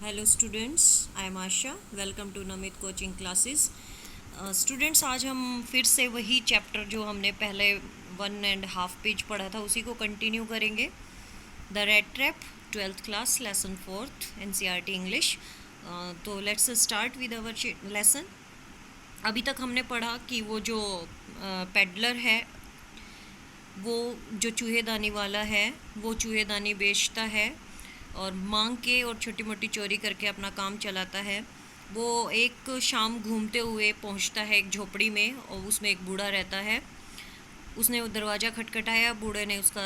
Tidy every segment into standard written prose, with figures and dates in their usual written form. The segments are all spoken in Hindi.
Hello students, I am Asha. Welcome to Namit coaching classes. Students, आज हम फिर से वही चैप्टर जो हमने पहले 1.5 पेज पढ़ा था उसी को कंटिन्यू करेंगे। The rat trap, 12th class, lesson 4th, NCERT English. तो let's start with our lesson. अभी तक हमने पढ़ा कि वो जो पेडलर है वो जो चूहेदानी वाला है वो चूहेदानी बेचता है और मांग के और छोटी मोटी चोरी करके अपना काम चलाता है। वो एक शाम घूमते हुए पहुंचता है एक झोपड़ी में और उसमें एक बूढ़ा रहता है। उसने वो दरवाज़ा खटखटाया, बूढ़े ने उसका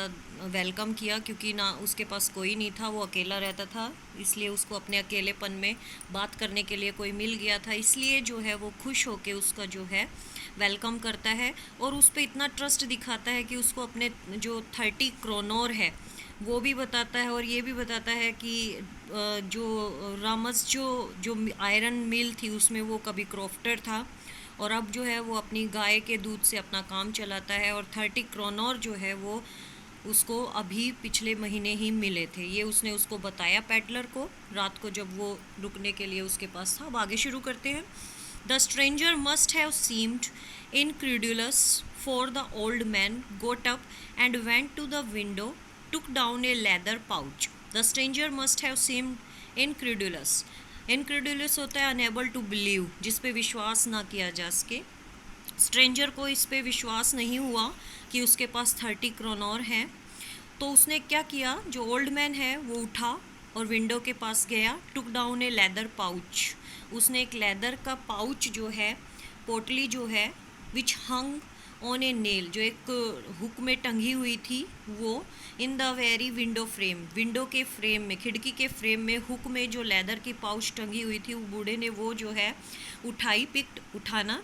वेलकम किया क्योंकि ना उसके पास कोई नहीं था, वो अकेला रहता था, इसलिए उसको अपने अकेलेपन में बात करने के लिए कोई मिल गया था। इसलिए जो है वो खुश होके उसका जो है वेलकम करता है और उस पर इतना ट्रस्ट दिखाता है कि उसको अपने जो 30 क्रोनोर है वो भी बताता है और ये भी बताता है कि जो रामस जो आयरन मिल थी उसमें वो कभी क्रॉफ्टर था और अब जो है वो अपनी गाय के दूध से अपना काम चलाता है और 30 क्रोनोर जो है वो उसको अभी पिछले महीने ही मिले थे। ये उसने उसको बताया पेडलर को रात को जब वो रुकने के लिए उसके पास था। अब आगे शुरू करते हैं। The stranger must have seemed incredulous, for the old man got up and went to the window, took down a leather pouch. The stranger must have seemed incredulous. Incredulous होता है unable to believe, जिस पे विश्वास ना किया जा सके। स्ट्रेंजर को इस पे विश्वास नहीं हुआ कि उसके पास 30 क्रोनोर हैं, तो उसने क्या किया, जो ओल्ड मैन है वो उठा और विंडो के पास गया। टुक डाउन ए लेदर पाउच, उसने एक लेदर का पाउच जो है, पोटली जो है, विच हंग ऑन ए नेल, जो एक हुक में टंगी हुई थी वो, in the very window frame, window के फ्रेम में, खिड़की के फ्रेम में हुक में जो लेदर की पाउच टंगी हुई थी, वो बूढ़े ने वो जो है उठाई, उठाना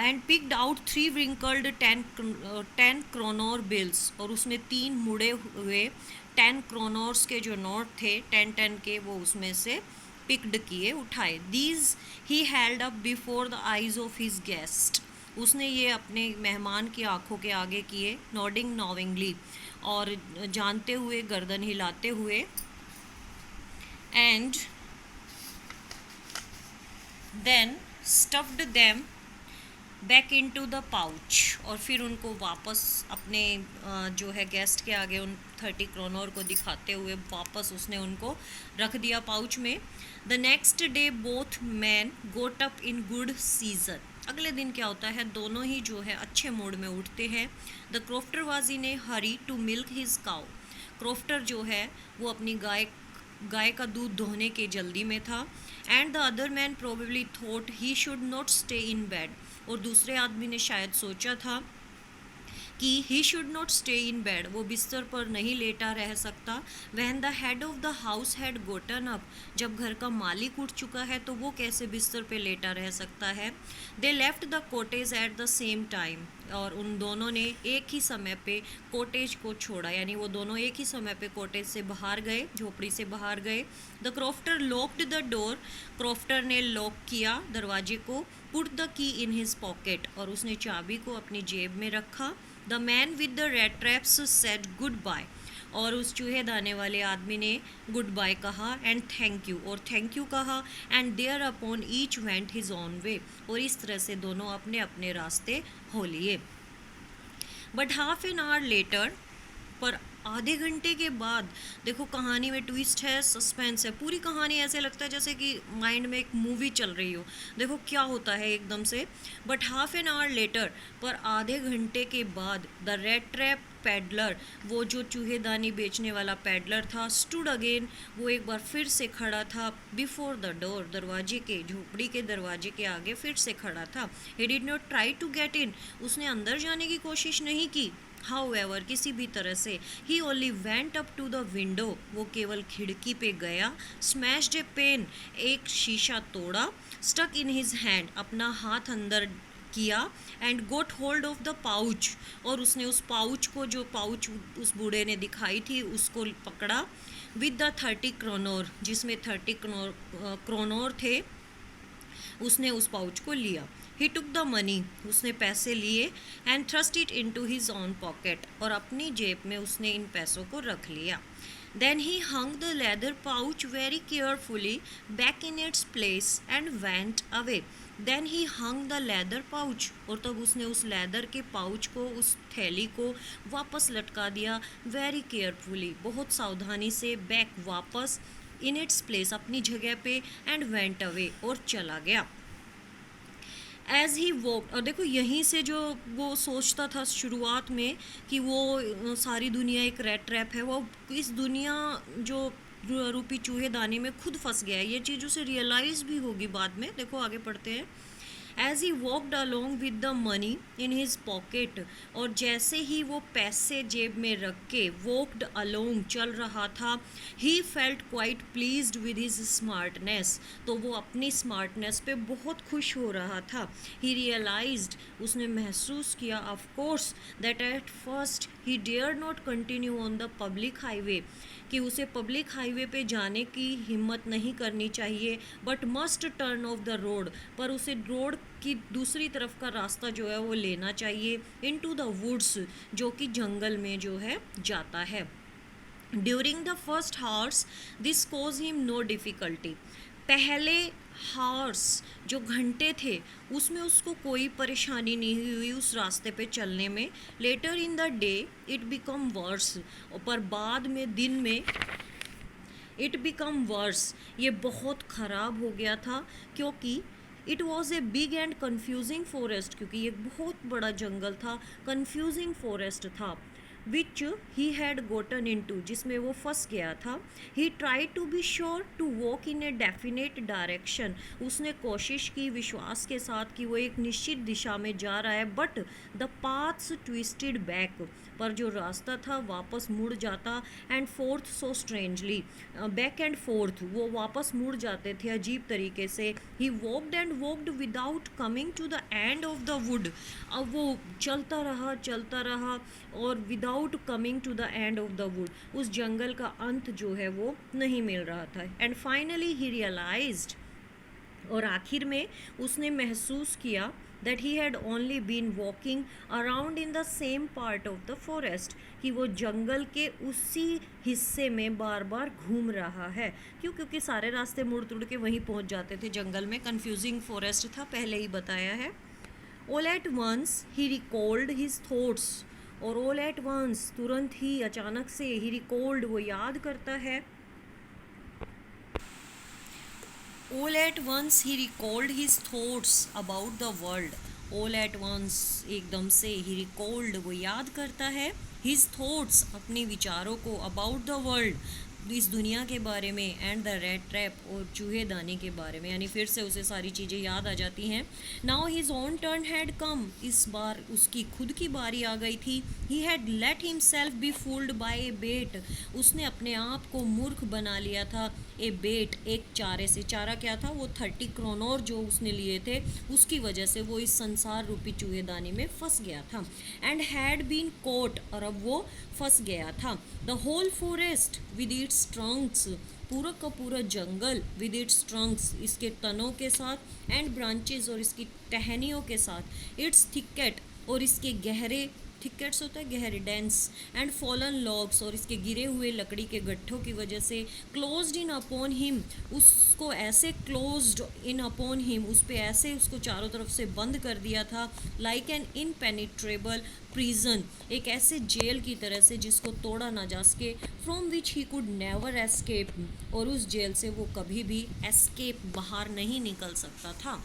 and picked out 3 wrinkled 10 kronor bills, और उसने 3 मुड़े हुए 10 क्रोनोर्स के जो नोट थे 10 के, वो उसमें से पिक्ड किए, उठाए। These he held up before the eyes of his guest, उसने ये अपने मेहमान की आंखों के आगे किए। नॉडिंग नॉविंगली, और जानते हुए, गर्दन हिलाते हुए। And then stuffed them back into the pouch, और फिर उनको वापस अपने जो है गेस्ट के आगे उन 30 क्रोनोर को दिखाते हुए वापस उसने उनको रख दिया पाउच में। The next day both man goat up in good season, अगले दिन क्या होता है, दोनों ही जो है अच्छे मूड में उठते हैं। The crofter was in a hurry to milk his cow, crofter जो है वो अपनी गाय का दूध धोने के जल्दी में था। And the other man probably thought he should not stay in bed, और दूसरे आदमी ने शायद सोचा था कि he should not stay in bed, वो बिस्तर पर नहीं लेटा रह सकता। When the head of the house had Gotan up, जब घर का मालिक उठ चुका है तो वो कैसे बिस्तर पे लेटा रह सकता है। They left the cottage at the same time, और उन दोनों ने एक ही समय पे कॉटेज को छोड़ा, यानी वो दोनों एक ही समय पे कॉटेज से बाहर गए, झोपड़ी से बाहर गए। The crofter locked the door, crofter ने लॉक किया दरवाजे को। Put the key in his pocket, और उसने चाबी को अपनी जेब में रखा। The man with the rat traps said goodbye, और उस चूहे दाने वाले आदमी ने गुड बाय कहा एंड थैंक यू, और थैंक यू कहा। And thereupon each went his own way, और इस तरह से दोनों अपने अपने रास्ते हो लिए। But half an hour later, पर आधे घंटे के बाद, देखो कहानी में ट्विस्ट है, सस्पेंस है, पूरी कहानी ऐसे लगता है जैसे कि माइंड में एक मूवी चल रही हो। देखो क्या होता है एकदम से। But half an hour later, पर आधे घंटे के बाद, द रेड ट्रैप पैडलर, वो जो चूहेदानी बेचने वाला पैडलर था, स्टूड अगेन, वो एक बार फिर से खड़ा था। बिफोर द डोर, दरवाजे के, झोपड़ी के दरवाजे के आगे फिर से खड़ा था। He did not try to get in, उसने अंदर जाने की कोशिश नहीं की। However, किसी भी तरह से, he only went up to the window, वो केवल खिड़की पे गया। Smashed a pane, एक शीशा तोड़ा। Stuck in his hand, अपना हाथ अंदर किया। And got hold of the pouch, और उसने उस पाउच को, जो पाउच उस बूढ़े ने दिखाई थी, उसको पकड़ा। विद द 30 क्रोनोर, जिसमें 30 क्रोनोर थे, उसने उस पाउच को लिया। ही टुक द मनी, उसने पैसे लिए। And thrust it into his own pocket, और अपनी जेब में उसने इन पैसों को रख लिया। Then he hung the leather pouch very carefully back in its place and went away. Then he hung the leather pouch, और तब उसने उस लेदर के पाउच को, उस थैली को वापस लटका दिया very carefully, बहुत सावधानी से, बैक वापस, in its place अपनी जगह पे, and went away और चला गया. एज ही वॉक, और देखो यहीं से जो वो सोचता था शुरुआत में कि वो सारी दुनिया एक रेट ट्रैप है, वो इस दुनिया जो रूपी चूहे दानी में खुद फंस गया है. ये चीज़ उसे रियलाइज़ भी होगी बाद में. देखो आगे पढ़ते हैं. As he walked along with the money in his pocket, और जैसे ही वो पैसे जेब में रख के वॉकड अलोंग चल रहा था, he felt quite pleased with his smartness, तो वो अपनी स्मार्टनेस पे बहुत खुश हो रहा था. ही रियलाइज्ड, उसने महसूस किया, of course, that at first he dare not continue on the public highway, कि उसे पब्लिक हाईवे पे जाने की हिम्मत नहीं करनी चाहिए, but must turn off the road, पर उसे रोड की दूसरी तरफ का रास्ता जो है वो लेना चाहिए, इनटू द वुड्स, जो कि जंगल में जो है जाता है. During the first hours this cause him no difficulty, पहले हार्स जो घंटे थे उसमें उसको कोई परेशानी नहीं हुई उस रास्ते पे चलने में. Later in the day it become worse, पर बाद में, दिन में, इट बिकम वर्स, ये बहुत ख़राब हो गया था, क्योंकि it was a big and confusing forest, क्योंकि ये बहुत बड़ा जंगल था, कन्फ्यूजिंग फॉरेस्ट था, विच he had Gotan in to, जिसमें वो फंस गया था. He try to be sure to walk in a definite direction, उसने कोशिश की विश्वास के साथ कि वो एक निश्चित दिशा में जा रहा है, but the paths twisted back, पर जो रास्ता था वापस मुड़ जाता, and forth so strangely, back and forth, वो वापस मुड़ जाते थे अजीब तरीके से. He walked and walked without coming to the end of the wood, अब वो चलता रहा और without coming to the end of the wood, उस जंगल का अंत जो है वो नहीं मिल रहा था. एंड फाइनली ही रियलाइज्ड, और आखिर में उसने महसूस किया, that he had only been walking around in the same part of the forest, कि वो जंगल के उसी हिस्से में बार बार घूम रहा है. क्यों? क्योंकि सारे रास्ते मुड़ तुड़ के वहीं पहुंच जाते थे जंगल में. कंफ्यूजिंग फॉरेस्ट था, पहले ही बताया है. All at once he recalled his thoughts, और all at once, तुरंत ही, अचानक से, he recalled, वो याद करता है. All at once he recalled his thoughts about the world. All at once, एकदम से, he recalled, वो याद करता है, his thoughts, अपने विचारों को, about the world, इस दुनिया के बारे में, एंड द रेट ट्रैप, और चूहेदानी के बारे में, यानी फिर से उसे सारी चीज़ें याद आ जाती हैं. Now his own turn had come, इस बार उसकी खुद की बारी आ गई थी. He had let himself be fooled by a bait, उसने अपने आप को मूर्ख बना लिया था. ए बेट, एक चारे से. चारा क्या था? वो 30 क्रोनोर जो उसने लिए थे, उसकी वजह से वो इस संसार रूपी चूहेदानी में फंस गया था. एंड हैड बीन कोट, और अब वो फंस गया था. The whole forest with its trunks, पूरा का पूरा जंगल, विद इट्स ट्रंक्स, इसके तनों के साथ, एंड ब्रांचेस, और इसकी टहनियों के साथ, इट्स थिकेट, और इसके गहरे, थिकेट्स होता है गहरे, डेंस, एंड फॉलन लॉग्स, और इसके गिरे हुए लकड़ी के गट्ठों की वजह से, क्लोज्ड इन अपॉन हिम, उसको ऐसे क्लोज्ड इन अपॉन हिम, उस पे ऐसे उसको चारों तरफ से बंद कर दिया था, लाइक एन इनपेनिट्रेबल प्रिजन, एक ऐसे जेल की तरह से जिसको तोड़ा ना जा सके, from which he could never escape, और उस जेल से वो कभी भी एस्केप, बाहर नहीं निकल सकता था.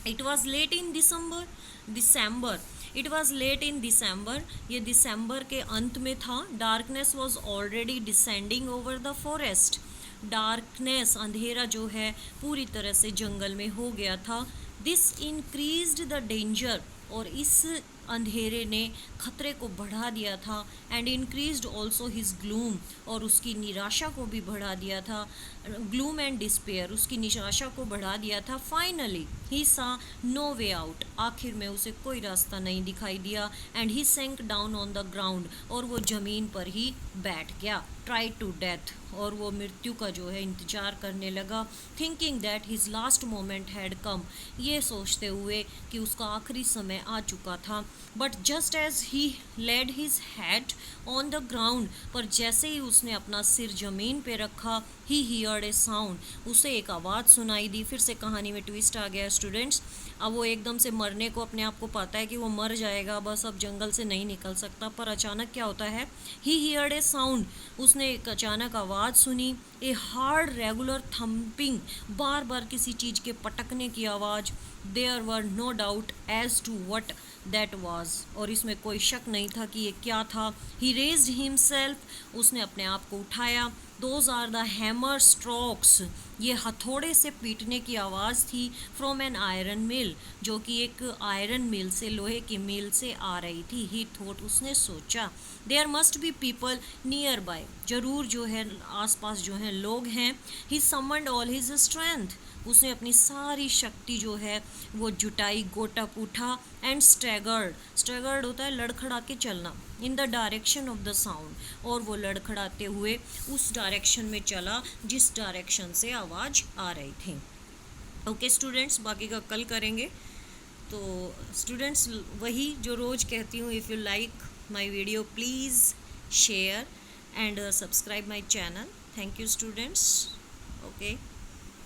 It was late in December, it was late in December, ये दिसंबर के अंत में था. Darkness was already descending over the forest, darkness, अंधेरा जो है पूरी तरह से जंगल में हो गया था. दिस इंक्रीज्ड द डेंजर, और इस अंधेरे ने खतरे को बढ़ा दिया था. And increased also his gloom, और उसकी निराशा को भी बढ़ा दिया था. ग्लूम एंड डिस्पेयर, उसकी निराशा को बढ़ा दिया था। फाइनली ही सा नो वे आउट, आखिर में उसे कोई रास्ता नहीं दिखाई दिया। एंड ही सेंक डाउन ऑन द ग्राउंड, और वो ज़मीन पर ही बैठ गया। ट्राई टू डेथ, और वो मृत्यु का जो है इंतज़ार करने लगा। Thinking that his last moment had come, ये सोचते हुए कि उसका आखिरी समय आ चुका था। But just as he laid his head on the ground, पर जैसे ही उसने अपना सिर जमीन पे रखा, ही हियर्ड ए साउंड, उसे एक आवाज़ सुनाई दी। फिर से कहानी में ट्विस्ट आ गया स्टूडेंट्स। अब वो एकदम से मरने को अपने आप को पता है कि वो मर जाएगा, बस अब जंगल से नहीं निकल सकता। पर अचानक क्या होता है, ही हियर्ड ए साउंड, उसने एक अचानक आवाज़ सुनी। ए हार्ड रेगुलर थम्पिंग, बार बार किसी चीज़ के पटकने की आवाज़। There were no doubt as to what that was, और इसमें कोई शक नहीं था कि ये क्या था। ही रेज्ड हिमसेल्फ, उसने अपने आप को उठाया। Those are the hammer strokes, ये हथौड़े से पीटने की आवाज़ थी। फ्रॉम एन आयरन मिल, जो कि एक आयरन मिल से, लोहे की मिल से आ रही थी। ही थॉट, उसने सोचा, there must be people nearby, जरूर जो है आसपास जो हैं लोग हैं। He summoned all his strength, उसने अपनी सारी शक्ति जो है वो जुटाई, गोटक उठा। एंड स्टैगर्ड होता है लड़खड़ा के चलना, in the direction of the sound, और वो लड़खड़ाते हुए उस डायरेक्शन में चला जिस डायरेक्शन से आवाज़ आ रही थी। ओके स्टूडेंट्स, बाकी का कल करेंगे। तो स्टूडेंट्स, वही जो रोज़ कहती हूँ, if you like my video please share and subscribe my channel. Thank you students. Okay.